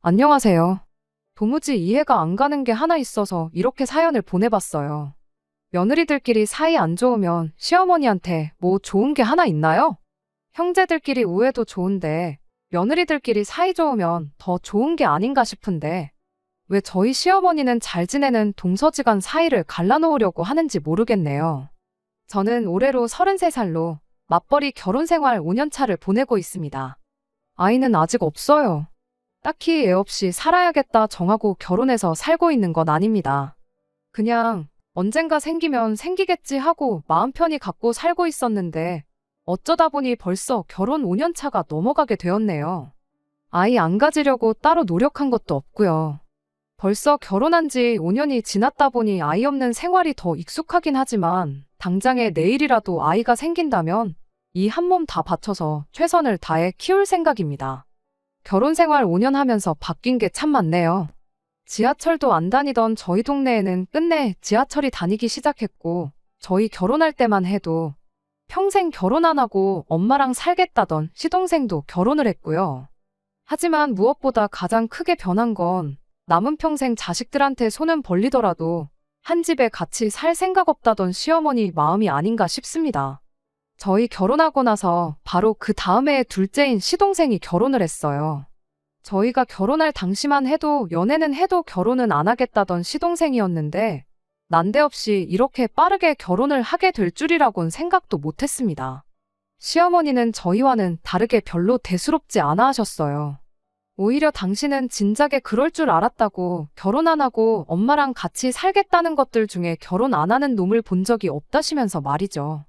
안녕하세요. 도무지 이해가 안 가는 게 하나 있어서 이렇게 사연을 보내봤어요. 며느리들끼리 사이 안 좋으면 시어머니한테 뭐 좋은 게 하나 있나요? 형제들끼리 우애도 좋은데 며느리들끼리 사이 좋으면 더 좋은 게 아닌가 싶은데 왜 저희 시어머니는 잘 지내는 동서지간 사이를 갈라놓으려고 하는지 모르겠네요. 저는 올해로 33살로 맞벌이 결혼 생활 5년 차를 보내고 있습니다. 아이는 아직 없어요. 딱히 애 없이 살아야겠다 정하고 결혼해서 살고 있는 건 아닙니다. 그냥 언젠가 생기면 생기겠지 하고 마음 편히 갖고 살고 있었는데 어쩌다 보니 벌써 결혼 5년 차가 넘어가게 되었네요. 아이 안 가지려고 따로 노력한 것도 없고요. 벌써 결혼한 지 5년이 지났다 보니 아이 없는 생활이 더 익숙하긴 하지만 당장에 내일이라도 아이가 생긴다면 이 한 몸 다 바쳐서 최선을 다해 키울 생각입니다. 결혼 생활 5년 하면서 바뀐 게 참 많네요. 지하철도 안 다니던 저희 동네에는 끝내 지하철이 다니기 시작했고, 저희 결혼할 때만 해도 평생 결혼 안 하고 엄마랑 살겠다던 시동생도 결혼을 했고요. 하지만 무엇보다 가장 크게 변한 건 남은 평생 자식들한테 손은 벌리더라도 한 집에 같이 살 생각 없다던 시어머니 마음이 아닌가 싶습니다. 저희 결혼하고 나서 바로 그 다음 해에 둘째인 시동생이 결혼을 했어요. 저희가 결혼할 당시만 해도 연애는 해도 결혼은 안 하겠다던 시동생이었는데 난데없이 이렇게 빠르게 결혼을 하게 될 줄이라곤 생각도 못했습니다. 시어머니는 저희와는 다르게 별로 대수롭지 않아 하셨어요. 오히려 당신은 진작에 그럴 줄 알았다고 결혼 안 하고 엄마랑 같이 살겠다는 것들 중에 결혼 안 하는 놈을 본 적이 없다시면서 말이죠.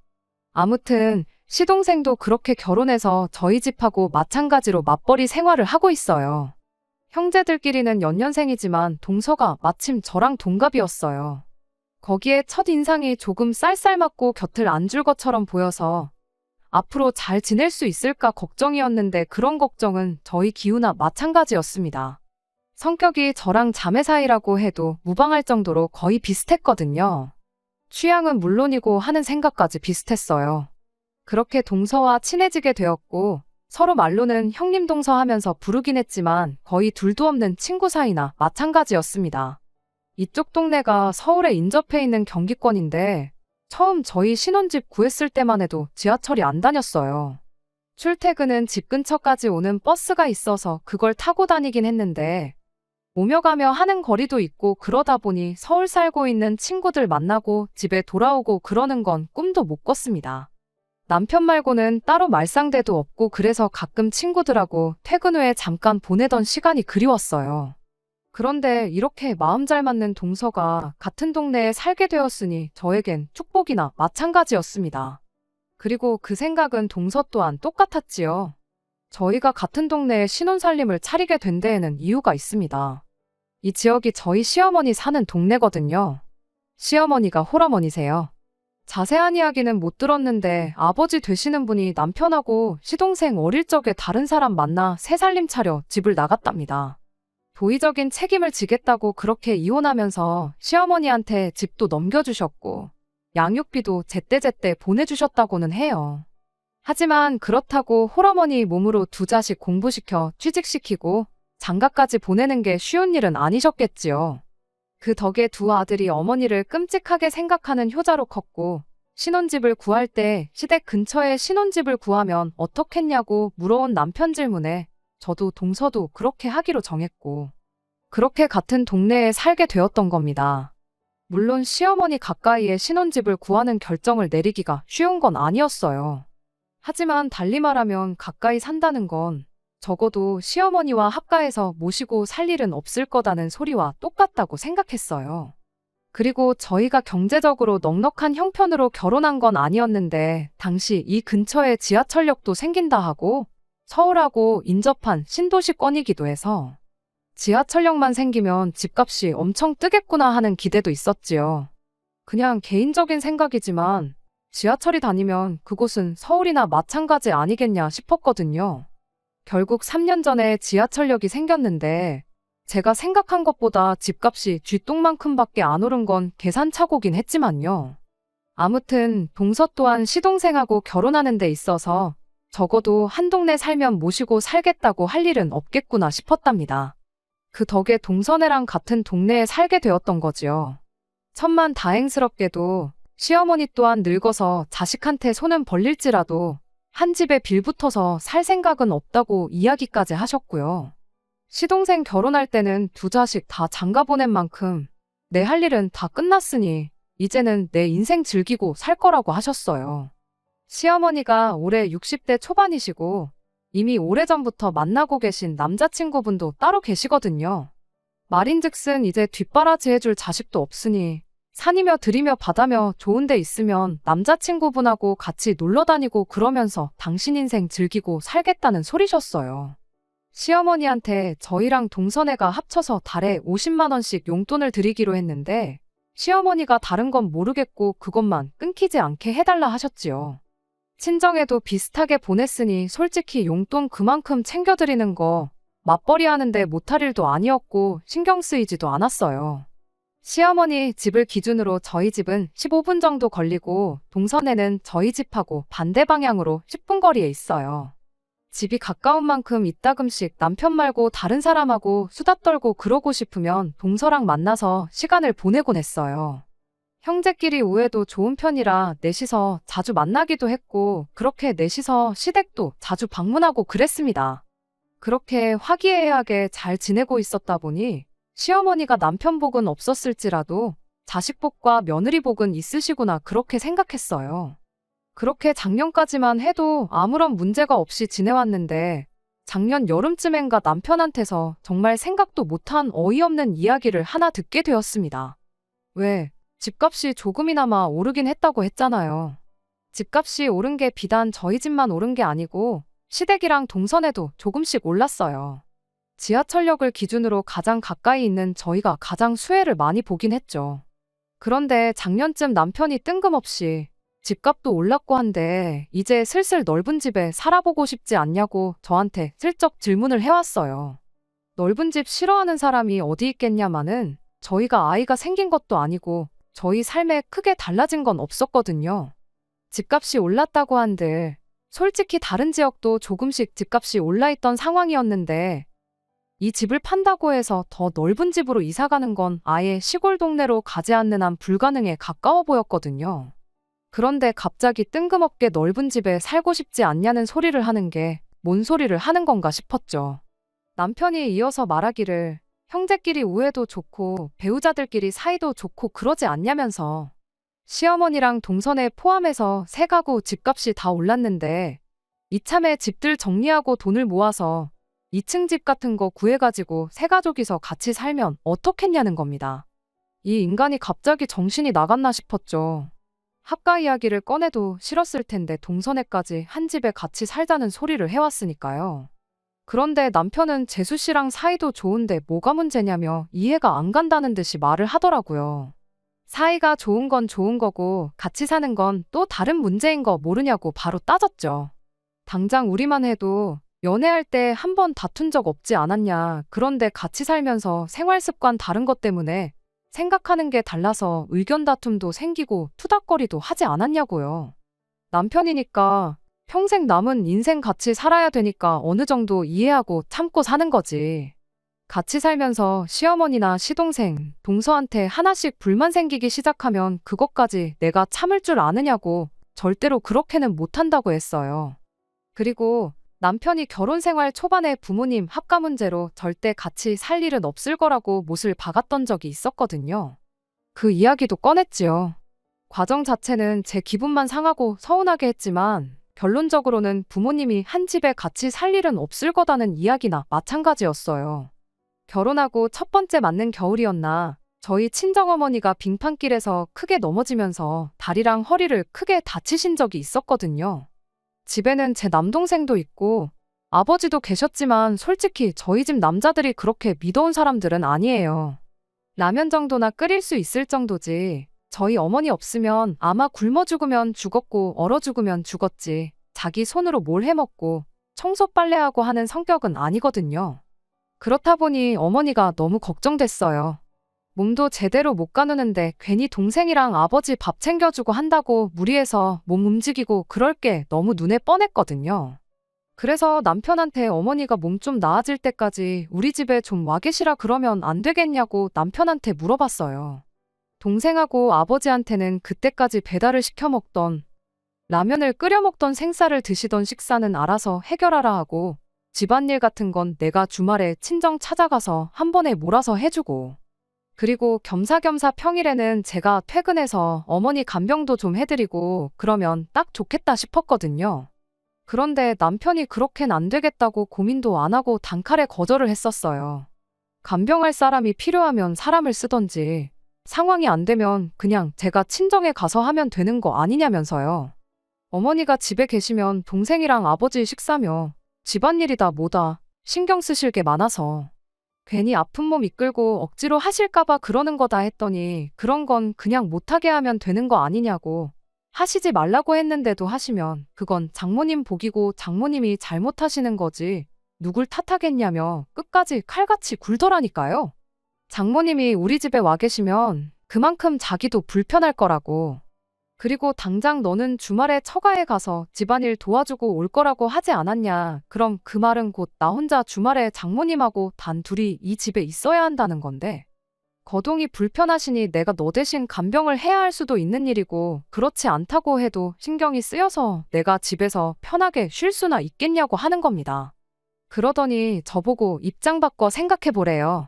아무튼 시동생도 그렇게 결혼해서 저희 집하고 마찬가지로 맞벌이 생활을 하고 있어요. 형제들끼리는 연년생이지만 동서가 마침 저랑 동갑이었어요. 거기에 첫인상이 조금 쌀쌀맞고 곁을 안 줄 것처럼 보여서 앞으로 잘 지낼 수 있을까 걱정이었는데 그런 걱정은 저희 기우나 마찬가지였습니다. 성격이 저랑 자매 사이라고 해도 무방할 정도로 거의 비슷했거든요. 취향은 물론이고 하는 생각까지 비슷했어요. 그렇게 동서와 친해지게 되었고 서로 말로는 형님 동서 하면서 부르긴 했지만 거의 둘도 없는 친구 사이나 마찬가지였습니다. 이쪽 동네가 서울에 인접해 있는 경기권인데 처음 저희 신혼집 구했을 때만 해도 지하철이 안 다녔어요. 출퇴근은 집 근처까지 오는 버스가 있어서 그걸 타고 다니긴 했는데 오며 가며 하는 거리도 있고 그러다 보니 서울 살고 있는 친구들 만나고 집에 돌아오고 그러는 건 꿈도 못 꿨습니다. 남편 말고는 따로 말상대도 없고 그래서 가끔 친구들하고 퇴근 후에 잠깐 보내던 시간이 그리웠어요. 그런데 이렇게 마음 잘 맞는 동서가 같은 동네에 살게 되었으니 저에겐 축복이나 마찬가지였습니다. 그리고 그 생각은 동서 또한 똑같았지요. 저희가 같은 동네에 신혼살림을 차리게 된 데에는 이유가 있습니다. 이 지역이 저희 시어머니 사는 동네거든요. 시어머니가 홀어머니세요. 자세한 이야기는 못 들었는데 아버지 되시는 분이 남편하고 시동생 어릴 적에 다른 사람 만나 새 살림 차려 집을 나갔답니다. 도의적인 책임을 지겠다고 그렇게 이혼하면서 시어머니한테 집도 넘겨주셨고 양육비도 제때제때 보내주셨다고는 해요. 하지만 그렇다고 홀어머니 몸으로 두 자식 공부시켜 취직시키고 장가까지 보내는 게 쉬운 일은 아니셨겠지요. 그 덕에 두 아들이 어머니를 끔찍하게 생각하는 효자로 컸고 신혼집을 구할 때 시댁 근처에 신혼집을 구하면 어떻겠냐고 물어온 남편 질문에 저도 동서도 그렇게 하기로 정했고 그렇게 같은 동네에 살게 되었던 겁니다. 물론 시어머니 가까이에 신혼집을 구하는 결정을 내리기가 쉬운 건 아니었어요. 하지만 달리 말하면 가까이 산다는 건 적어도 시어머니와 합가해서 모시고 살 일은 없을 거다는 소리와 똑같다고 생각했어요. 그리고 저희가 경제적으로 넉넉한 형편으로 결혼한 건 아니었는데 당시 이 근처에 지하철역도 생긴다 하고 서울하고 인접한 신도시권이기도 해서 지하철역만 생기면 집값이 엄청 뜨겠구나 하는 기대도 있었지요. 그냥 개인적인 생각이지만 지하철이 다니면 그곳은 서울이나 마찬가지 아니겠냐 싶었거든요. 결국 3년 전에 지하철역이 생겼는데 제가 생각한 것보다 집값이 쥐똥만큼밖에 안 오른 건 계산착오긴 했지만요. 아무튼 동서 또한 시동생하고 결혼하는 데 있어서 적어도 한 동네 살면 모시고 살겠다고 할 일은 없겠구나 싶었답니다. 그 덕에 동선애랑 같은 동네에 살게 되었던 거지요. 천만 다행스럽게도 시어머니 또한 늙어서 자식한테 손은 벌릴지라도 한 집에 빌붙어서 살 생각은 없다고 이야기까지 하셨고요. 시동생 결혼할 때는 두 자식 다 장가 보낸 만큼 내 할 일은 다 끝났으니 이제는 내 인생 즐기고 살 거라고 하셨어요. 시어머니가 올해 60대 초반이시고 이미 오래전부터 만나고 계신 남자친구분도 따로 계시거든요. 말인즉슨 이제 뒷바라지 해줄 자식도 없으니 산이며 들이며 바다며 좋은 데 있으면 남자친구분하고 같이 놀러 다니고 그러면서 당신 인생 즐기고 살겠다는 소리셨어요. 시어머니한테 저희랑 동선애가 합쳐서 달에 50만 원씩 용돈을 드리기로 했는데 시어머니가 다른 건 모르겠고 그것만 끊기지 않게 해달라 하셨지요. 친정에도 비슷하게 보냈으니 솔직히 용돈 그만큼 챙겨드리는 거 맞벌이 하는데 못할 일도 아니었고 신경 쓰이지도 않았어요. 시어머니 집을 기준으로 저희 집은 15분 정도 걸리고 동선에는 저희 집하고 반대 방향으로 10분 거리에 있어요. 집이 가까운 만큼 이따금씩 남편 말고 다른 사람하고 수다 떨고 그러고 싶으면 동서랑 만나서 시간을 보내곤 했어요. 형제끼리 우애도 좋은 편이라 넷이서 자주 만나기도 했고 그렇게 넷이서 시댁도 자주 방문하고 그랬습니다. 그렇게 화기애애하게 잘 지내고 있었다 보니 시어머니가 남편 복은 없었을지라도 자식 복과 며느리 복은 있으시구나 그렇게 생각했어요. 그렇게 작년까지만 해도 아무런 문제가 없이 지내왔는데 작년 여름쯤엔가 남편한테서 정말 생각도 못한 어이없는 이야기를 하나 듣게 되었습니다. 왜? 집값이 조금이나마 오르긴 했다고 했잖아요. 집값이 오른 게 비단 저희 집만 오른 게 아니고 시댁이랑 동선에도 조금씩 올랐어요. 지하철역을 기준으로 가장 가까이 있는 저희가 가장 수혜를 많이 보긴 했죠. 그런데 작년쯤 남편이 뜬금없이 집값도 올랐고 한데 이제 슬슬 넓은 집에 살아보고 싶지 않냐고 저한테 슬쩍 질문을 해왔어요. 넓은 집 싫어하는 사람이 어디 있겠냐마는 저희가 아이가 생긴 것도 아니고 저희 삶에 크게 달라진 건 없었거든요. 집값이 올랐다고 한들 솔직히 다른 지역도 조금씩 집값이 올라있던 상황이었는데 이 집을 판다고 해서 더 넓은 집으로 이사가는 건 아예 시골 동네로 가지 않는 한 불가능에 가까워 보였거든요. 그런데 갑자기 뜬금없게 넓은 집에 살고 싶지 않냐는 소리를 하는 게 뭔 소리를 하는 건가 싶었죠. 남편이 이어서 말하기를 형제끼리 우애도 좋고 배우자들끼리 사이도 좋고 그러지 않냐면서 시어머니랑 동선에 포함해서 세 가구 집값이 다 올랐는데 이참에 집들 정리하고 돈을 모아서 2층 집 같은 거 구해가지고 세 가족이서 같이 살면 어떻겠냐는 겁니다. 이 인간이 갑자기 정신이 나갔나 싶었죠. 합가 이야기를 꺼내도 싫었을 텐데 동선에까지 한 집에 같이 살자는 소리를 해왔으니까요. 그런데 남편은 재수 씨랑 사이도 좋은데 뭐가 문제냐며 이해가 안 간다는 듯이 말을 하더라고요. 사이가 좋은 건 좋은 거고 같이 사는 건 또 다른 문제인 거 모르냐고 바로 따졌죠. 당장 우리만 해도 연애할 때 한 번 다툰 적 없지 않았냐. 그런데 같이 살면서 생활 습관 다른 것 때문에 생각하는 게 달라서 의견 다툼도 생기고 투닥거리도 하지 않았냐고요. 남편이니까 평생 남은 인생 같이 살아야 되니까 어느 정도 이해하고 참고 사는 거지. 같이 살면서 시어머니나 시동생, 동서한테 하나씩 불만 생기기 시작하면 그것까지 내가 참을 줄 아느냐고 절대로 그렇게는 못한다고 했어요. 그리고 남편이 결혼 생활 초반에 부모님 합가 문제로 절대 같이 살 일은 없을 거라고 못을 박았던 적이 있었거든요. 그 이야기도 꺼냈지요. 과정 자체는 제 기분만 상하고 서운하게 했지만 결론적으로는 부모님이 한 집에 같이 살 일은 없을 거다는 이야기나 마찬가지였어요. 결혼하고 첫 번째 맞는 겨울이었나 저희 친정어머니가 빙판길에서 크게 넘어지면서 다리랑 허리를 크게 다치신 적이 있었거든요. 집에는 제 남동생도 있고 아버지도 계셨지만 솔직히 저희 집 남자들이 그렇게 믿어온 사람들은 아니에요. 라면 정도나 끓일 수 있을 정도지 저희 어머니 없으면 아마 굶어 죽으면 죽었고 얼어 죽으면 죽었지 자기 손으로 뭘 해먹고 청소 빨래하고 하는 성격은 아니거든요. 그렇다 보니 어머니가 너무 걱정됐어요. 몸도 제대로 못 가누는데 괜히 동생이랑 아버지 밥 챙겨주고 한다고 무리해서 몸 움직이고 그럴 게 너무 눈에 뻔했거든요. 그래서 남편한테 어머니가 몸 좀 나아질 때까지 우리 집에 좀 와 계시라 그러면 안 되겠냐고 남편한테 물어봤어요. 동생하고 아버지한테는 그때까지 배달을 시켜 먹던 라면을 끓여 먹던 생쌀을 드시던 식사는 알아서 해결하라 하고 집안일 같은 건 내가 주말에 친정 찾아가서 한 번에 몰아서 해주고 그리고 겸사겸사 평일에는 제가 퇴근해서 어머니 간병도 좀 해드리고 그러면 딱 좋겠다 싶었거든요. 그런데 남편이 그렇게는 안 되겠다고 고민도 안 하고 단칼에 거절을 했었어요. 간병할 사람이 필요하면 사람을 쓰던지 상황이 안 되면 그냥 제가 친정에 가서 하면 되는 거 아니냐면서요. 어머니가 집에 계시면 동생이랑 아버지 식사며 집안일이다 뭐다 신경 쓰실 게 많아서 괜히 아픈 몸 이끌고 억지로 하실까봐 그러는 거다 했더니 그런 건 그냥 못하게 하면 되는 거 아니냐고 하시지 말라고 했는데도 하시면 그건 장모님 복이고 장모님이 잘못하시는 거지 누굴 탓하겠냐며 끝까지 칼같이 굴더라니까요. 장모님이 우리 집에 와 계시면 그만큼 자기도 불편할 거라고. 그리고 당장 너는 주말에 처가에 가서 집안일 도와주고 올 거라고 하지 않았냐. 그럼 그 말은 곧 나 혼자 주말에 장모님하고 단 둘이 이 집에 있어야 한다는 건데. 거동이 불편하시니 내가 너 대신 간병을 해야 할 수도 있는 일이고 그렇지 않다고 해도 신경이 쓰여서 내가 집에서 편하게 쉴 수나 있겠냐고 하는 겁니다. 그러더니 저보고 입장 바꿔 생각해 보래요.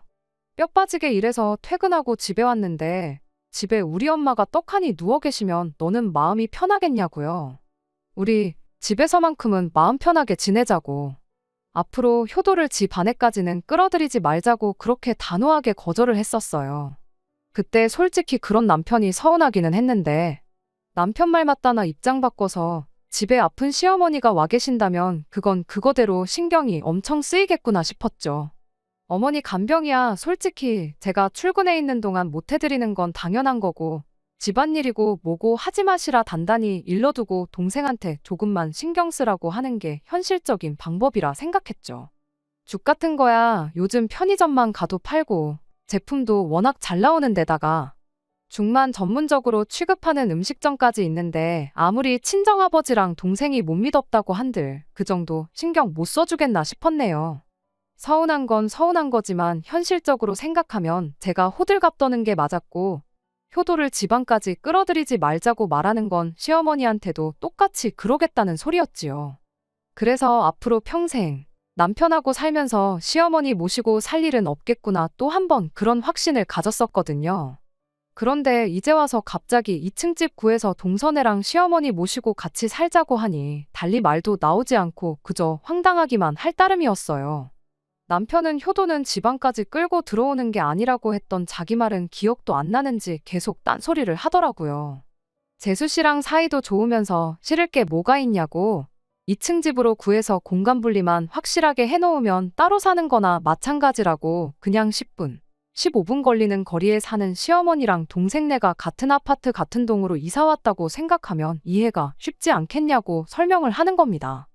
뼈 빠지게 일해서 퇴근하고 집에 왔는데 집에 우리 엄마가 떡하니 누워 계시면 너는 마음이 편하겠냐고요. 우리 집에서만큼은 마음 편하게 지내자고. 앞으로 효도를 집 안에까지는 끌어들이지 말자고 그렇게 단호하게 거절을 했었어요. 그때 솔직히 그런 남편이 서운하기는 했는데 남편 말 맞다나 입장 바꿔서 집에 아픈 시어머니가 와 계신다면 그건 그거대로 신경이 엄청 쓰이겠구나 싶었죠. 어머니 간병이야 솔직히 제가 출근해 있는 동안 못 해드리는 건 당연한 거고 집안일이고 뭐고 하지 마시라 단단히 일러두고 동생한테 조금만 신경 쓰라고 하는 게 현실적인 방법이라 생각했죠. 죽 같은 거야 요즘 편의점만 가도 팔고 제품도 워낙 잘 나오는 데다가 죽만 전문적으로 취급하는 음식점까지 있는데 아무리 친정아버지랑 동생이 못 믿었다고 한들 그 정도 신경 못 써주겠나 싶었네요. 서운한 건 서운한 거지만 현실적으로 생각하면 제가 호들갑 떠는 게 맞았고 효도를 집안까지 끌어들이지 말자고 말하는 건 시어머니한테도 똑같이 그러겠다는 소리였지요. 그래서 앞으로 평생 남편하고 살면서 시어머니 모시고 살 일은 없겠구나 또 한 번 그런 확신을 가졌었거든요. 그런데 이제 와서 갑자기 2층 집 구해서 동서네랑 시어머니 모시고 같이 살자고 하니 달리 말도 나오지 않고 그저 황당하기만 할 따름이었어요. 남편은 효도는 집안까지 끌고 들어오는 게 아니라고 했던 자기 말은 기억도 안 나는지 계속 딴소리를 하더라고요. 재수 씨랑 사이도 좋으면서 싫을 게 뭐가 있냐고 2층 집으로 구해서 공간 분리만 확실하게 해놓으면 따로 사는 거나 마찬가지라고 그냥 10분, 15분 걸리는 거리에 사는 시어머니랑 동생네가 같은 아파트 같은 동으로 이사 왔다고 생각하면 이해가 쉽지 않겠냐고 설명을 하는 겁니다.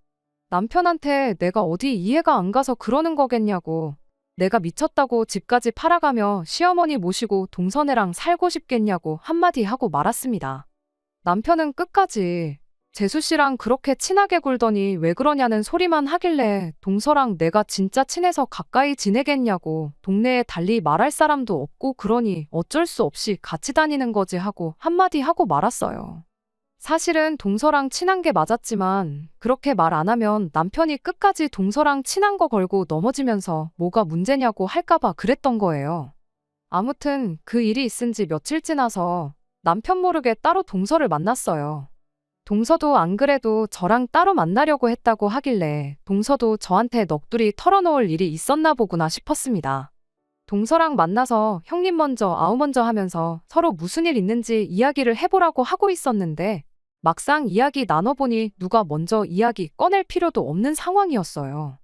남편한테 내가 어디 이해가 안 가서 그러는 거겠냐고 내가 미쳤다고 집까지 팔아가며 시어머니 모시고 동서네랑 살고 싶겠냐고 한마디 하고 말았습니다. 남편은 끝까지 재수 씨랑 그렇게 친하게 굴더니 왜 그러냐는 소리만 하길래 동서랑 내가 진짜 친해서 가까이 지내겠냐고 동네에 달리 말할 사람도 없고 그러니 어쩔 수 없이 같이 다니는 거지 하고 한마디 하고 말았어요. 사실은 동서랑 친한 게 맞았지만 그렇게 말 안 하면 남편이 끝까지 동서랑 친한 거 걸고 넘어지면서 뭐가 문제냐고 할까봐 그랬던 거예요. 아무튼 그 일이 있은 지 며칠 지나서 남편 모르게 따로 동서를 만났어요. 동서도 안 그래도 저랑 따로 만나려고 했다고 하길래 동서도 저한테 넋두리 털어놓을 일이 있었나 보구나 싶었습니다. 동서랑 만나서 형님 먼저 아우 먼저 하면서 서로 무슨 일 있는지 이야기를 해보라고 하고 있었는데 막상 이야기 나눠보니 누가 먼저 이야기 꺼낼 필요도 없는 상황이었어요.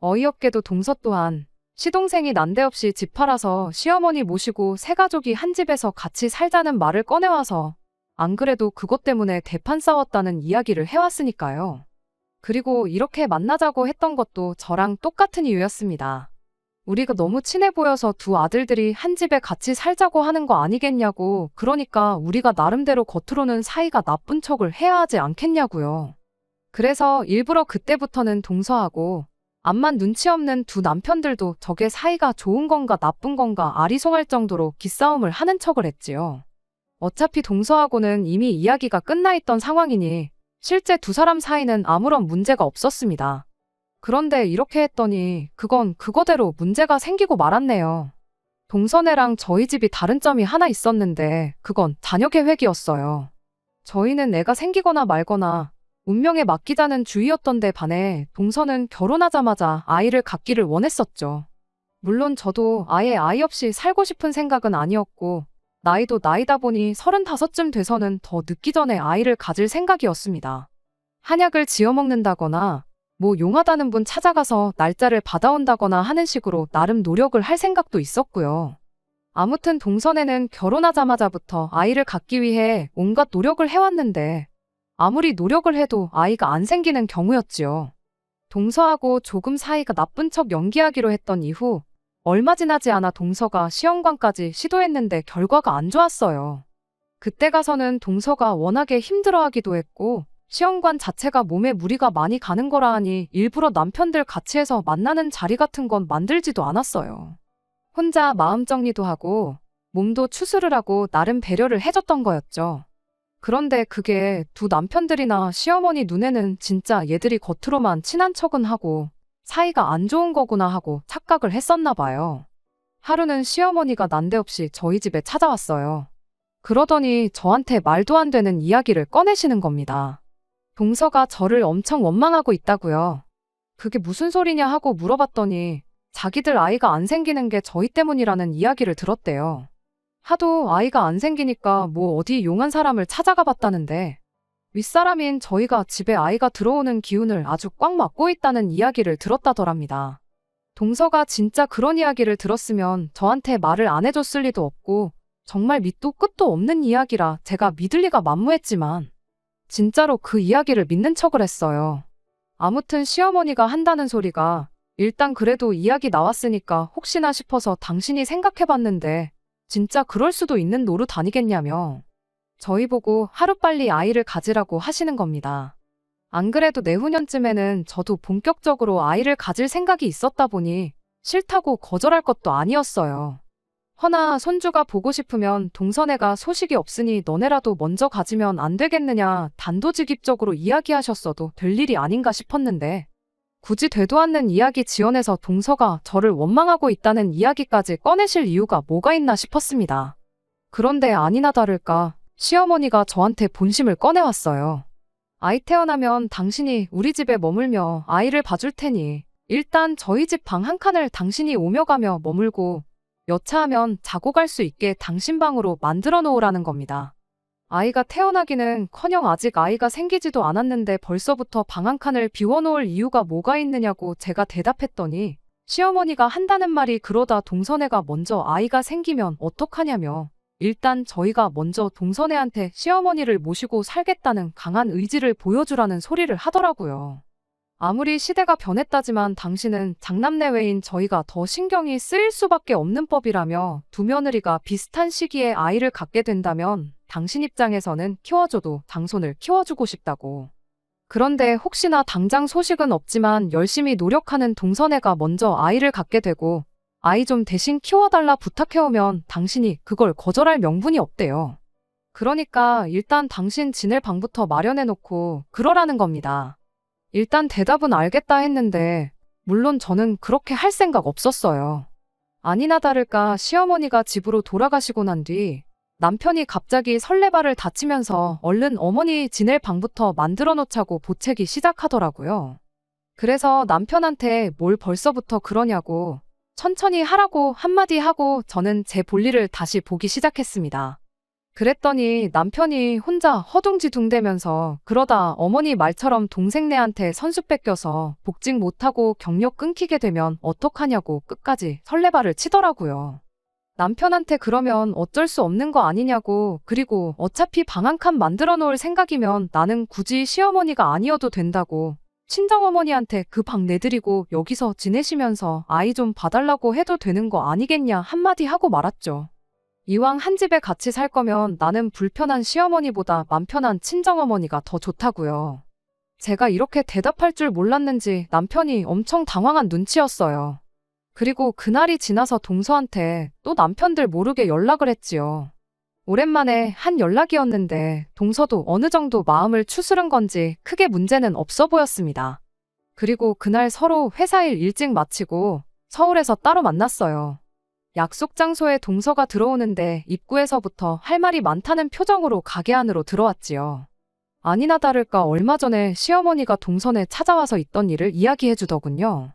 어이없게도 동서 또한 시동생이 난데없이 집 팔아서 시어머니 모시고 세 가족이 한 집에서 같이 살자는 말을 꺼내와서 안 그래도 그것 때문에 대판 싸웠다는 이야기를 해왔으니까요. 그리고 이렇게 만나자고 했던 것도 저랑 똑같은 이유였습니다. 우리가 너무 친해 보여서 두 아들들이 한 집에 같이 살자고 하는 거 아니겠냐고 그러니까 우리가 나름대로 겉으로는 사이가 나쁜 척을 해야 하지 않겠냐고요. 그래서 일부러 그때부터는 동서하고 암만 눈치 없는 두 남편들도 저게 사이가 좋은 건가 나쁜 건가 아리송할 정도로 기싸움을 하는 척을 했지요. 어차피 동서하고는 이미 이야기가 끝나 있던 상황이니 실제 두 사람 사이는 아무런 문제가 없었습니다. 그런데 이렇게 했더니 그건 그거대로 문제가 생기고 말았네요. 동서네랑 저희 집이 다른 점이 하나 있었는데 그건 자녀 계획이었어요. 저희는 애가 생기거나 말거나 운명에 맡기자는 주의였던데 반해 동서는 결혼하자마자 아이를 갖기를 원했었죠. 물론 저도 아예 아이 없이 살고 싶은 생각은 아니었고 나이도 나이다 보니 35쯤 돼서는 더 늦기 전에 아이를 가질 생각이었습니다. 한약을 지어 먹는다거나 뭐 용하다는 분 찾아가서 날짜를 받아온다거나 하는 식으로 나름 노력을 할 생각도 있었고요. 아무튼 동선에는 결혼하자마자부터 아이를 갖기 위해 온갖 노력을 해왔는데 아무리 노력을 해도 아이가 안 생기는 경우였지요. 동서하고 조금 사이가 나쁜 척 연기하기로 했던 이후 얼마 지나지 않아 동서가 시험관까지 시도했는데 결과가 안 좋았어요. 그때 가서는 동서가 워낙에 힘들어하기도 했고 시험관 자체가 몸에 무리가 많이 가는 거라 하니 일부러 남편들 같이 해서 만나는 자리 같은 건 만들지도 않았어요. 혼자 마음 정리도 하고 몸도 추스를 하고 나름 배려를 해줬던 거였죠. 그런데 그게 두 남편들이나 시어머니 눈에는 진짜 얘들이 겉으로만 친한 척은 하고 사이가 안 좋은 거구나 하고 착각을 했었나 봐요. 하루는 시어머니가 난데없이 저희 집에 찾아왔어요. 그러더니 저한테 말도 안 되는 이야기를 꺼내시는 겁니다. 동서가 저를 엄청 원망하고 있다고요. 그게 무슨 소리냐 하고 물어봤더니 자기들 아이가 안 생기는 게 저희 때문이라는 이야기를 들었대요. 하도 아이가 안 생기니까 뭐 어디 용한 사람을 찾아가 봤다는데 윗사람인 저희가 집에 아이가 들어오는 기운을 아주 꽉 막고 있다는 이야기를 들었다더랍니다. 동서가 진짜 그런 이야기를 들었으면 저한테 말을 안 해줬을 리도 없고 정말 밑도 끝도 없는 이야기라 제가 믿을 리가 만무했지만 진짜로 그 이야기를 믿는 척을 했어요. 아무튼 시어머니가 한다는 소리가 일단 그래도 이야기 나왔으니까 혹시나 싶어서 당신이 생각해봤는데 진짜 그럴 수도 있는 노릇 아니겠냐며 저희 보고 하루빨리 아이를 가지라고 하시는 겁니다. 안 그래도 내후년쯤에는 저도 본격적으로 아이를 가질 생각이 있었다 보니 싫다고 거절할 것도 아니었어요. 허나 손주가 보고 싶으면 동선애가 소식이 없으니 너네라도 먼저 가지면 안 되겠느냐 단도직입적으로 이야기하셨어도 될 일이 아닌가 싶었는데 굳이 되도 않는 이야기 지어내서 동서가 저를 원망하고 있다는 이야기까지 꺼내실 이유가 뭐가 있나 싶었습니다. 그런데 아니나 다를까 시어머니가 저한테 본심을 꺼내왔어요. 아이 태어나면 당신이 우리 집에 머물며 아이를 봐줄 테니 일단 저희 집 방 한 칸을 당신이 오며 가며 머물고 여차하면 자고 갈 수 있게 당신 방으로 만들어 놓으라는 겁니다. 아이가 태어나기는커녕 아직 아이가 생기지도 않았는데 벌써부터 방 한 칸을 비워놓을 이유가 뭐가 있느냐고 제가 대답했더니 시어머니가 한다는 말이 그러다 동선애가 먼저 아이가 생기면 어떡하냐며 일단 저희가 먼저 동선애한테 시어머니를 모시고 살겠다는 강한 의지를 보여주라는 소리를 하더라고요. 아무리 시대가 변했다지만 당신은 장남내외인 저희가 더 신경이 쓰일 수밖에 없는 법이라며 두 며느리가 비슷한 시기에 아이를 갖게 된다면 당신 입장에서는 키워줘도 장손을 키워주고 싶다고. 그런데 혹시나 당장 소식은 없지만 열심히 노력하는 동선애가 먼저 아이를 갖게 되고 아이 좀 대신 키워달라 부탁해오면 당신이 그걸 거절할 명분이 없대요. 그러니까 일단 당신 지낼 방부터 마련해놓고 그러라는 겁니다. 일단 대답은 알겠다 했는데 물론 저는 그렇게 할 생각 없었어요. 아니나 다를까 시어머니가 집으로 돌아가시고 난 뒤 남편이 갑자기 설레발을 다치면서 얼른 어머니 지낼 방부터 만들어 놓자고 보채기 시작하더라고요. 그래서 남편한테 뭘 벌써부터 그러냐고 천천히 하라고 한마디 하고 저는 제 볼일을 다시 보기 시작했습니다. 그랬더니 남편이 혼자 허둥지둥대면서 그러다 어머니 말처럼 동생네한테 선수 뺏겨서 복직 못하고 경력 끊기게 되면 어떡하냐고 끝까지 설레발을 치더라고요. 남편한테 그러면 어쩔 수 없는 거 아니냐고 그리고 어차피 방 한 칸 만들어 놓을 생각이면 나는 굳이 시어머니가 아니어도 된다고 친정어머니한테 그 방 내드리고 여기서 지내시면서 아이 좀 봐달라고 해도 되는 거 아니겠냐 한마디 하고 말았죠. 이왕 한 집에 같이 살 거면 나는 불편한 시어머니보다 맘 편한 친정어머니가 더 좋다고요. 제가 이렇게 대답할 줄 몰랐는지 남편이 엄청 당황한 눈치였어요. 그리고 그날이 지나서 동서한테 또 남편들 모르게 연락을 했지요. 오랜만에 한 연락이었는데 동서도 어느 정도 마음을 추스른 건지 크게 문제는 없어 보였습니다. 그리고 그날 서로 회사 일 일찍 마치고 서울에서 따로 만났어요. 약속 장소에 동서가 들어오는데 입구에서부터 할 말이 많다는 표정으로 가게 안으로 들어왔지요. 아니나 다를까 얼마 전에 시어머니가 동선에 찾아와서 있던 일을 이야기해 주더군요.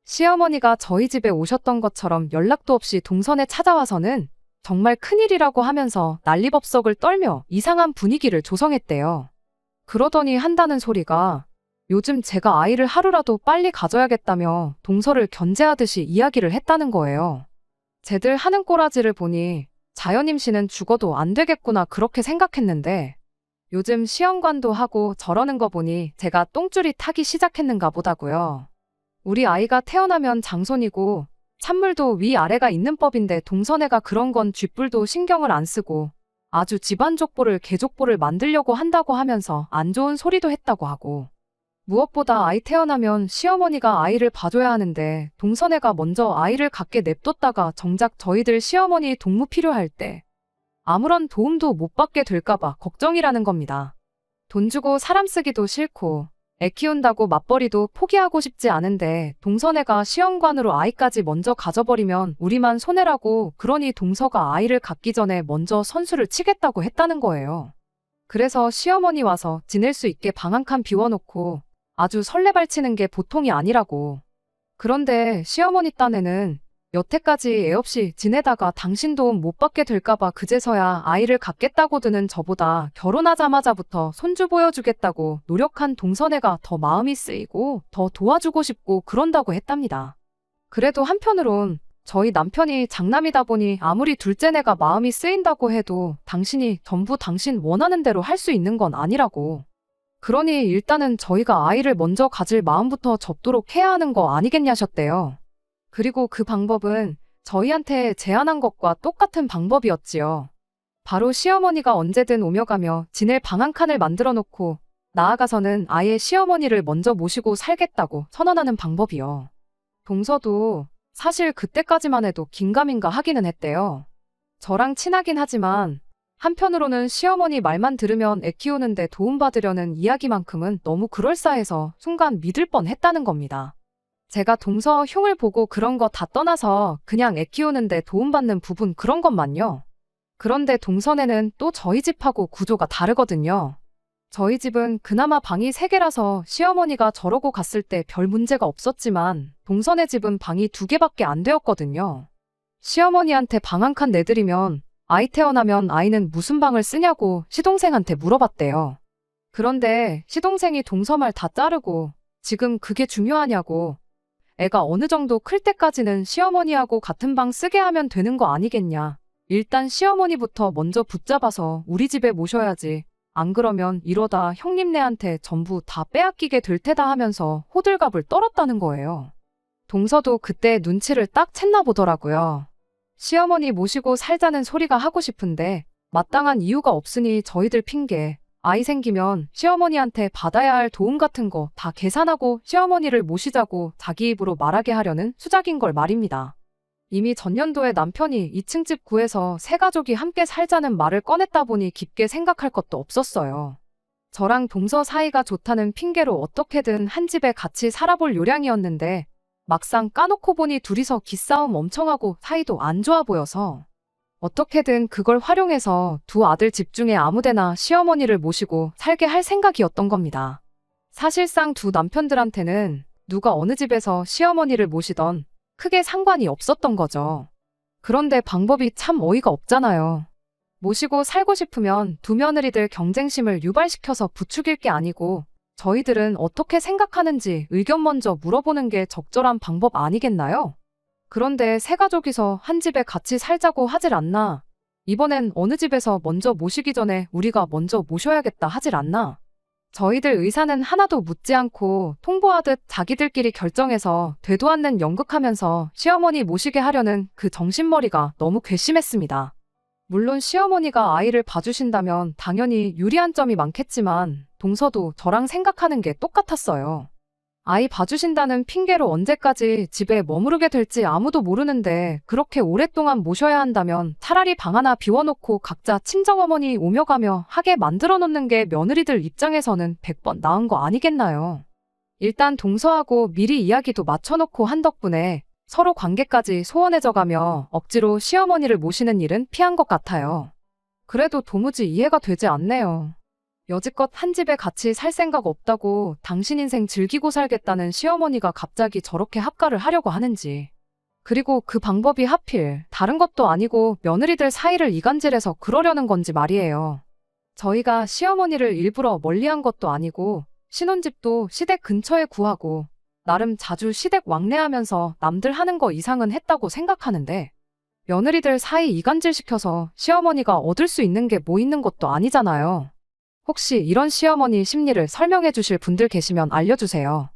시어머니가 저희 집에 오셨던 것처럼 연락도 없이 동선에 찾아와서는 정말 큰일이라고 하면서 난리법석을 떨며 이상한 분위기를 조성했대요. 그러더니 한다는 소리가 요즘 제가 아이를 하루라도 빨리 가져야겠다며 동서를 견제하듯이 이야기를 했다는 거예요. 쟤들 하는 꼬라지를 보니 자연 임신은 죽어도 안 되겠구나 그렇게 생각했는데 요즘 시험관도 하고 저러는 거 보니 제가 똥줄이 타기 시작했는가 보다고요. 우리 아이가 태어나면 장손이고 찬물도 위아래가 있는 법인데 동선애가 그런 건 쥐뿔도 신경을 안 쓰고 아주 집안 족보를 개족보를 만들려고 한다고 하면서 안 좋은 소리도 했다고 하고 무엇보다 아이 태어나면 시어머니가 아이를 봐줘야 하는데 동선애가 먼저 아이를 갖게 냅뒀다가 정작 저희들 시어머니 동무 필요할 때 아무런 도움도 못 받게 될까봐 걱정이라는 겁니다. 돈 주고 사람 쓰기도 싫고 애 키운다고 맞벌이도 포기하고 싶지 않은데 동선애가 시험관으로 아이까지 먼저 가져버리면 우리만 손해라고 그러니 동서가 아이를 갖기 전에 먼저 선수를 치겠다고 했다는 거예요. 그래서 시어머니 와서 지낼 수 있게 방 한 칸 비워놓고 아주 설레발치는 게 보통이 아니라고. 그런데 시어머니 딴에는 여태까지 애 없이 지내다가 당신 도움 못 받게 될까봐 그제서야 아이를 갖겠다고 드는 저보다 결혼하자마자부터 손주 보여주겠다고 노력한 동선애가 더 마음이 쓰이고 더 도와주고 싶고 그런다고 했답니다. 그래도 한편으론 저희 남편이 장남이다 보니 아무리 둘째네가 마음이 쓰인다고 해도 당신이 전부 당신 원하는 대로 할 수 있는 건 아니라고. 그러니 일단은 저희가 아이를 먼저 가질 마음부터 접도록 해야 하는 거 아니겠냐셨대요. 그리고 그 방법은 저희한테 제안한 것과 똑같은 방법이었지요. 바로 시어머니가 언제든 오며 가며 지낼 방 한 칸을 만들어 놓고 나아가서는 아예 시어머니를 먼저 모시고 살겠다고 선언하는 방법이요. 동서도 사실 그때까지만 해도 긴가민가 하기는 했대요. 저랑 친하긴 하지만 한편으로는 시어머니 말만 들으면 애 키우는데 도움받으려는 이야기만큼은 너무 그럴싸해서 순간 믿을 뻔했다는 겁니다. 제가 동서 흉을 보고 그런 거 다 떠나서 그냥 애 키우는데 도움받는 부분 그런 것만요. 그런데 동선에는 또 저희 집하고 구조가 다르거든요. 저희 집은 그나마 방이 3개라서 시어머니가 저러고 갔을 때 별 문제가 없었지만 동선의 집은 방이 2개밖에 안 되었거든요. 시어머니한테 방 한 칸 내드리면 아이 태어나면 아이는 무슨 방을 쓰냐고 시동생한테 물어봤대요. 그런데 시동생이 동서 말 다 자르고 지금 그게 중요하냐고 애가 어느 정도 클 때까지는 시어머니하고 같은 방 쓰게 하면 되는 거 아니겠냐. 일단 시어머니부터 먼저 붙잡아서 우리 집에 모셔야지. 안 그러면 이러다 형님네한테 전부 다 빼앗기게 될 테다 하면서 호들갑을 떨었다는 거예요. 동서도 그때 눈치를 딱 챘나 보더라고요. 시어머니 모시고 살자는 소리가 하고 싶은데 마땅한 이유가 없으니 저희들 핑계. 아이 생기면 시어머니한테 받아야 할 도움 같은 거 다 계산하고 시어머니를 모시자고 자기 입으로 말하게 하려는 수작인 걸 말입니다. 이미 전년도에 남편이 2층 집 구해서 세 가족이 함께 살자는 말을 꺼냈다 보니 깊게 생각할 것도 없었어요. 저랑 동서 사이가 좋다는 핑계로 어떻게든 한 집에 같이 살아볼 요량이었는데 막상 까놓고 보니 둘이서 기싸움 엄청 하고 사이도 안 좋아 보여서 어떻게든 그걸 활용해서 두 아들 집 중에 아무데나 시어머니를 모시고 살게 할 생각이었던 겁니다. 사실상 두 남편들한테는 누가 어느 집에서 시어머니를 모시던 크게 상관이 없었던 거죠. 그런데 방법이 참 어이가 없잖아요. 모시고 살고 싶으면 두 며느리들 경쟁심을 유발시켜서 부추길 게 아니고 저희들은 어떻게 생각하는지 의견 먼저 물어보는 게 적절한 방법 아니겠나요? 그런데 세 가족이서 한 집에 같이 살자고 하질 않나? 이번엔 어느 집에서 먼저 모시기 전에 우리가 먼저 모셔야겠다 하질 않나? 저희들 의사는 하나도 묻지 않고 통보하듯 자기들끼리 결정해서 되도 않는 연극하면서 시어머니 모시게 하려는 그 정신머리가 너무 괘씸했습니다. 물론 시어머니가 아이를 봐주신다면 당연히 유리한 점이 많겠지만 동서도 저랑 생각하는 게 똑같았어요. 아이 봐주신다는 핑계로 언제까지 집에 머무르게 될지 아무도 모르는데 그렇게 오랫동안 모셔야 한다면 차라리 방 하나 비워놓고 각자 친정어머니 오며 가며 하게 만들어 놓는 게 며느리들 입장에서는 100번 나은 거 아니겠나요? 일단 동서하고 미리 이야기도 맞춰놓고 한 덕분에 서로 관계까지 소원해져가며 억지로 시어머니를 모시는 일은 피한 것 같아요. 그래도 도무지 이해가 되지 않네요. 여지껏 한 집에 같이 살 생각 없다고 당신 인생 즐기고 살겠다는 시어머니가 갑자기 저렇게 합가를 하려고 하는지. 그리고 그 방법이 하필 다른 것도 아니고 며느리들 사이를 이간질해서 그러려는 건지 말이에요. 저희가 시어머니를 일부러 멀리한 것도 아니고 신혼집도 시댁 근처에 구하고 나름 자주 시댁 왕래하면서 남들 하는 거 이상은 했다고 생각하는데 며느리들 사이 이간질시켜서 시어머니가 얻을 수 있는 게 뭐 있는 것도 아니잖아요. 혹시 이런 시어머니 심리를 설명해 주실 분들 계시면 알려주세요.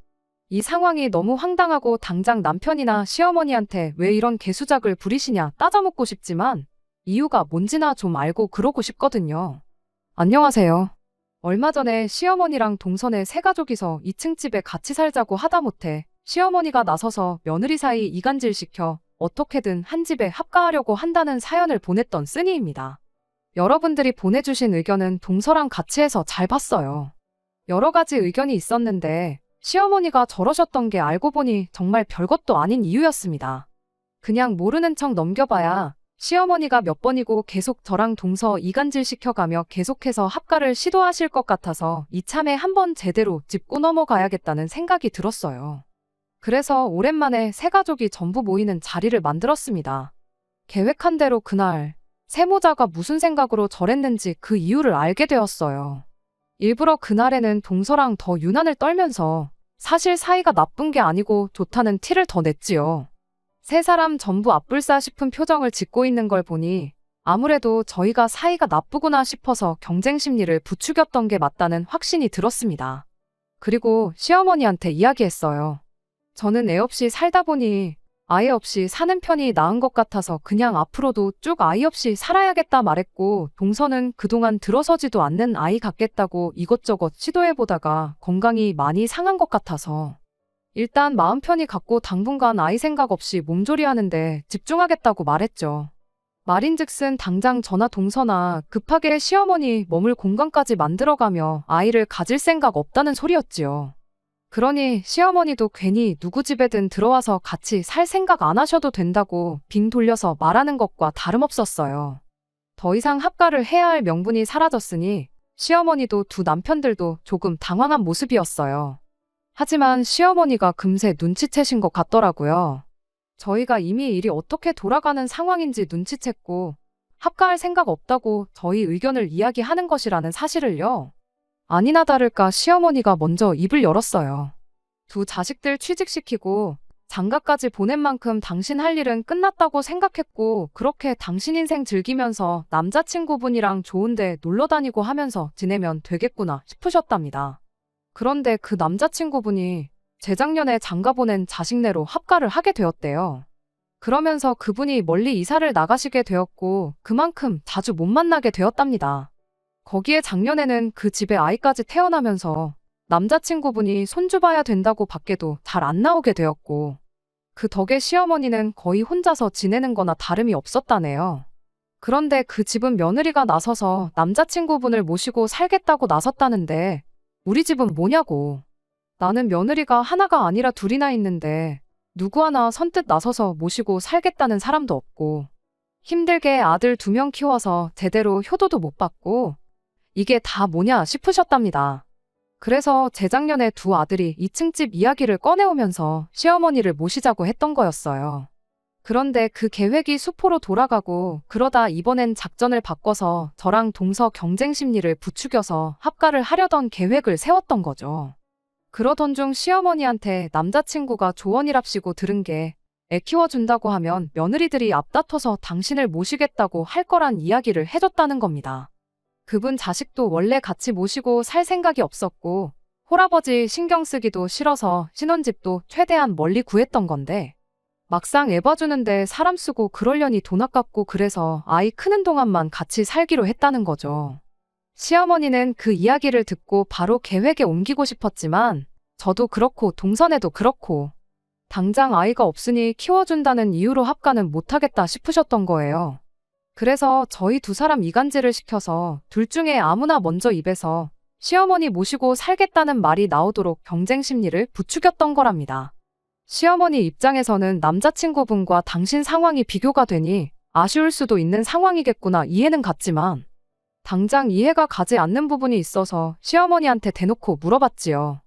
이 상황이 너무 황당하고 당장 남편이나 시어머니한테 왜 이런 개수작을 부리시냐 따져묻고 싶지만 이유가 뭔지나 좀 알고 그러고 싶거든요. 안녕하세요. 얼마 전에 시어머니랑 동선의 세 가족이서 2층 집에 같이 살자고 하다못해 시어머니가 나서서 며느리 사이 이간질시켜 어떻게든 한 집에 합가하려고 한다는 사연을 보냈던 쓰니입니다. 여러분들이 보내주신 의견은 동서랑 같이 해서 잘 봤어요. 여러 가지 의견이 있었는데 시어머니가 저러셨던 게 알고 보니 정말 별것도 아닌 이유였습니다. 그냥 모르는 척 넘겨봐야 시어머니가 몇 번이고 계속 저랑 동서 이간질 시켜가며 계속해서 합가를 시도하실 것 같아서 이참에 한번 제대로 짚고 넘어가야겠다는 생각이 들었어요. 그래서 오랜만에 세 가족이 전부 모이는 자리를 만들었습니다. 계획한 대로 그날 세모자가 무슨 생각으로 저랬는지 그 이유를 알게 되었어요. 일부러 그날에는 동서랑 더 유난을 떨면서 사실 사이가 나쁜 게 아니고 좋다는 티를 더 냈지요. 세 사람 전부 앞불싸 싶은 표정을 짓고 있는 걸 보니 아무래도 저희가 사이가 나쁘구나 싶어서 경쟁 심리를 부추겼던 게 맞다는 확신이 들었습니다. 그리고 시어머니한테 이야기했어요. 저는 애 없이 살다 보니 아이 없이 사는 편이 나은 것 같아서 그냥 앞으로도 쭉 아이 없이 살아야겠다 말했고 동서는 그동안 들어서지도 않는 아이 갖겠다고 이것저것 시도해보다가 건강이 많이 상한 것 같아서 일단 마음 편히 갖고 당분간 아이 생각 없이 몸조리하는데 집중하겠다고 말했죠. 말인즉슨 당장 저나 동서나 급하게 시어머니 머물 공간까지 만들어가며 아이를 가질 생각 없다는 소리였지요. 그러니 시어머니도 괜히 누구 집에든 들어와서 같이 살 생각 안 하셔도 된다고 빙 돌려서 말하는 것과 다름없었어요. 더 이상 합가를 해야 할 명분이 사라졌으니 시어머니도 두 남편들도 조금 당황한 모습이었어요. 하지만 시어머니가 금세 눈치채신 것 같더라고요. 저희가 이미 일이 어떻게 돌아가는 상황인지 눈치챘고 합가할 생각 없다고 저희 의견을 이야기하는 것이라는 사실을요. 아니나 다를까 시어머니가 먼저 입을 열었어요. 두 자식들 취직시키고 장가까지 보낸 만큼 당신 할 일은 끝났다고 생각했고 그렇게 당신 인생 즐기면서 남자친구분이랑 좋은데 놀러 다니고 하면서 지내면 되겠구나 싶으셨답니다. 그런데 그 남자친구분이 재작년에 장가 보낸 자식네로 합가를 하게 되었대요. 그러면서 그분이 멀리 이사를 나가시게 되었고 그만큼 자주 못 만나게 되었답니다. 거기에 작년에는 그 집에 아이까지 태어나면서 남자친구분이 손주 봐야 된다고 밖에도 잘 안 나오게 되었고 그 덕에 시어머니는 거의 혼자서 지내는 거나 다름이 없었다네요. 그런데 그 집은 며느리가 나서서 남자친구분을 모시고 살겠다고 나섰다는데 우리 집은 뭐냐고. 나는 며느리가 하나가 아니라 둘이나 있는데 누구 하나 선뜻 나서서 모시고 살겠다는 사람도 없고 힘들게 아들 2명 키워서 제대로 효도도 못 받고 이게 다 뭐냐 싶으셨답니다. 그래서 재작년에 두 아들이 2층 집 이야기를 꺼내오면서 시어머니를 모시자고 했던 거였어요. 그런데 그 계획이 수포로 돌아가고 그러다 이번엔 작전을 바꿔서 저랑 동서 경쟁 심리를 부추겨서 합가를 하려던 계획을 세웠던 거죠. 그러던 중 시어머니한테 남자친구가 조언이랍시고 들은 게 애 키워준다고 하면 며느리들이 앞다퉈서 당신을 모시겠다고 할 거란 이야기를 해줬다는 겁니다. 그분 자식도 원래 같이 모시고 살 생각이 없었고 홀아버지 신경 쓰기도 싫어서 신혼집도 최대한 멀리 구했던 건데 막상 애 봐주는데 사람 쓰고 그러려니 돈 아깝고 그래서 아이 크는 동안만 같이 살기로 했다는 거죠. 시어머니는 그 이야기를 듣고 바로 계획에 옮기고 싶었지만 저도 그렇고 동선에도 그렇고 당장 아이가 없으니 키워준다는 이유로 합가는 못하겠다 싶으셨던 거예요. 그래서 저희 두 사람 이간질을 시켜서 둘 중에 아무나 먼저 입에서 시어머니 모시고 살겠다는 말이 나오도록 경쟁 심리를 부추겼던 거랍니다. 시어머니 입장에서는 남자친구분과 당신 상황이 비교가 되니 아쉬울 수도 있는 상황이겠구나 이해는 갔지만 당장 이해가 가지 않는 부분이 있어서 시어머니한테 대놓고 물어봤지요.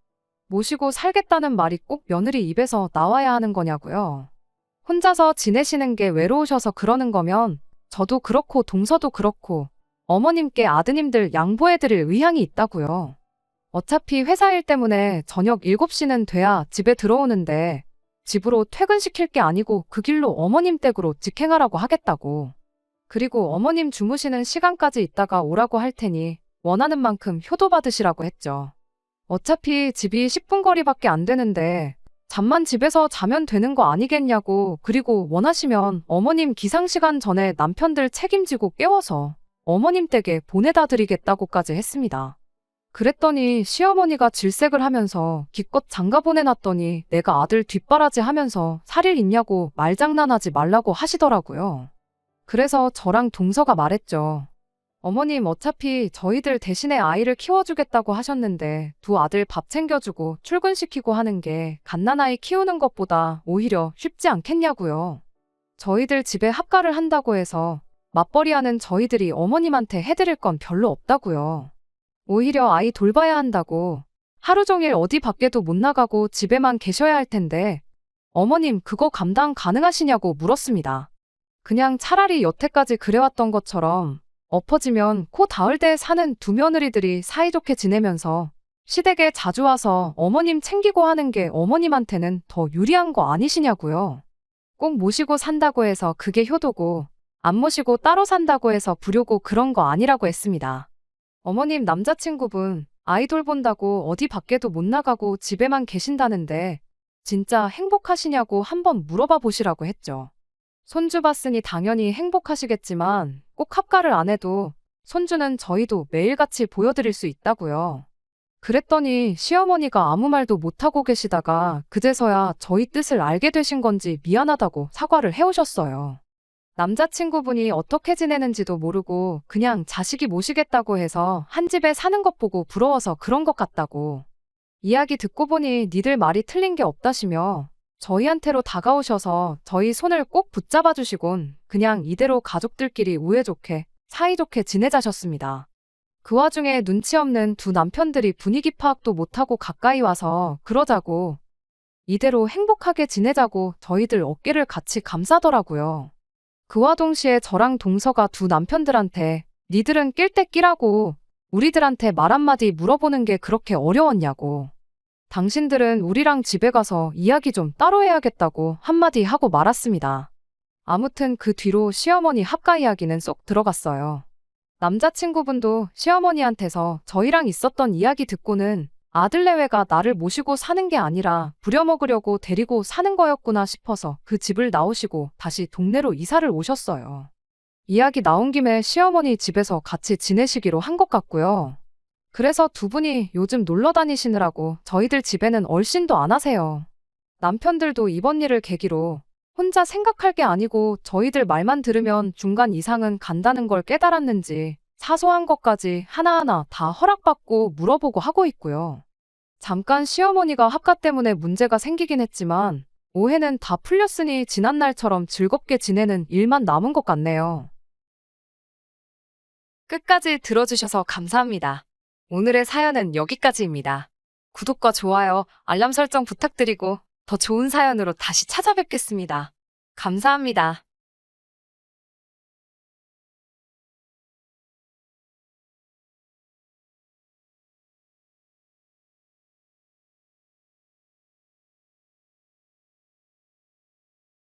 모시고 살겠다는 말이 꼭 며느리 입에서 나와야 하는 거냐고요. 혼자서 지내시는 게 외로우셔서 그러는 거면 저도 그렇고 동서도 그렇고 어머님께 아드님들 양보해드릴 의향이 있다고요. 어차피 회사 일 때문에 저녁 7시는 돼야 집에 들어오는데 집으로 퇴근시킬 게 아니고 그 길로 어머님 댁으로 직행하라고 하겠다고. 그리고 어머님 주무시는 시간까지 있다가 오라고 할 테니 원하는 만큼 효도 받으시라고 했죠. 어차피 집이 10분 거리밖에 안 되는데 잠만 집에서 자면 되는 거 아니겠냐고. 그리고 원하시면 어머님 기상시간 전에 남편들 책임지고 깨워서 어머님 댁에 보내다 드리겠다고까지 했습니다. 그랬더니 시어머니가 질색을 하면서 기껏 장가 보내놨더니 내가 아들 뒷바라지 하면서 살일 있냐고 말장난하지 말라고 하시더라고요. 그래서 저랑 동서가 말했죠. 어머님 어차피 저희들 대신에 아이를 키워주겠다고 하셨는데 두 아들 밥 챙겨주고 출근시키고 하는 게 갓난아이 키우는 것보다 오히려 쉽지 않겠냐고요. 저희들 집에 합가를 한다고 해서 맞벌이하는 저희들이 어머님한테 해드릴 건 별로 없다고요. 오히려 아이 돌봐야 한다고 하루 종일 어디 밖에도 못 나가고 집에만 계셔야 할 텐데 어머님 그거 감당 가능하시냐고 물었습니다. 그냥 차라리 여태까지 그래왔던 것처럼 엎어지면 코 닿을 때 사는 두 며느리들이 사이좋게 지내면서 시댁에 자주 와서 어머님 챙기고 하는 게 어머님한테는 더 유리한 거 아니시냐고요. 꼭 모시고 산다고 해서 그게 효도고 안 모시고 따로 산다고 해서 불효고 그런 거 아니라고 했습니다. 어머님 남자친구분 아이 돌본다고 어디 밖에도 못 나가고 집에만 계신다는데 진짜 행복하시냐고 한번 물어봐 보시라고 했죠. 손주 봤으니 당연히 행복하시겠지만 꼭 합가를 안 해도 손주는 저희도 매일같이 보여드릴 수 있다고요. 그랬더니 시어머니가 아무 말도 못하고 계시다가 그제서야 저희 뜻을 알게 되신 건지 미안하다고 사과를 해오셨어요. 남자친구분이 어떻게 지내는지도 모르고 그냥 자식이 모시겠다고 해서 한 집에 사는 것 보고 부러워서 그런 것 같다고. 이야기 듣고 보니 니들 말이 틀린 게 없다시며 저희한테로 다가오셔서 저희 손을 꼭 붙잡아 주시곤 그냥 이대로 가족들끼리 우애 좋게 사이좋게 지내자셨습니다. 그 와중에 눈치 없는 두 남편들이 분위기 파악도 못하고 가까이 와서 그러자고 이대로 행복하게 지내자고 저희들 어깨를 같이 감싸더라고요. 그와 동시에 저랑 동서가 두 남편들한테 니들은 낄 때 끼라고 우리들한테 말 한마디 물어보는 게 그렇게 어려웠냐고. 당신들은 우리랑 집에 가서 이야기 좀 따로 해야겠다고 한마디 하고 말았습니다. 아무튼 그 뒤로 시어머니 합가 이야기는 쏙 들어갔어요. 남자친구분도 시어머니한테서 저희랑 있었던 이야기 듣고는 아들내외가 나를 모시고 사는 게 아니라 부려먹으려고 데리고 사는 거였구나 싶어서 그 집을 나오시고 다시 동네로 이사를 오셨어요. 이야기 나온 김에 시어머니 집에서 같이 지내시기로 한 것 같고요. 그래서 두 분이 요즘 놀러 다니시느라고 저희들 집에는 얼씬도 안 하세요. 남편들도 이번 일을 계기로 혼자 생각할 게 아니고 저희들 말만 들으면 중간 이상은 간다는 걸 깨달았는지 사소한 것까지 하나하나 다 허락받고 물어보고 하고 있고요. 잠깐 시어머니가 합가 때문에 문제가 생기긴 했지만 오해는 다 풀렸으니 지난날처럼 즐겁게 지내는 일만 남은 것 같네요. 끝까지 들어주셔서 감사합니다. 오늘의 사연은 여기까지입니다. 구독과 좋아요, 알람 설정 부탁드리고 더 좋은 사연으로 다시 찾아뵙겠습니다. 감사합니다.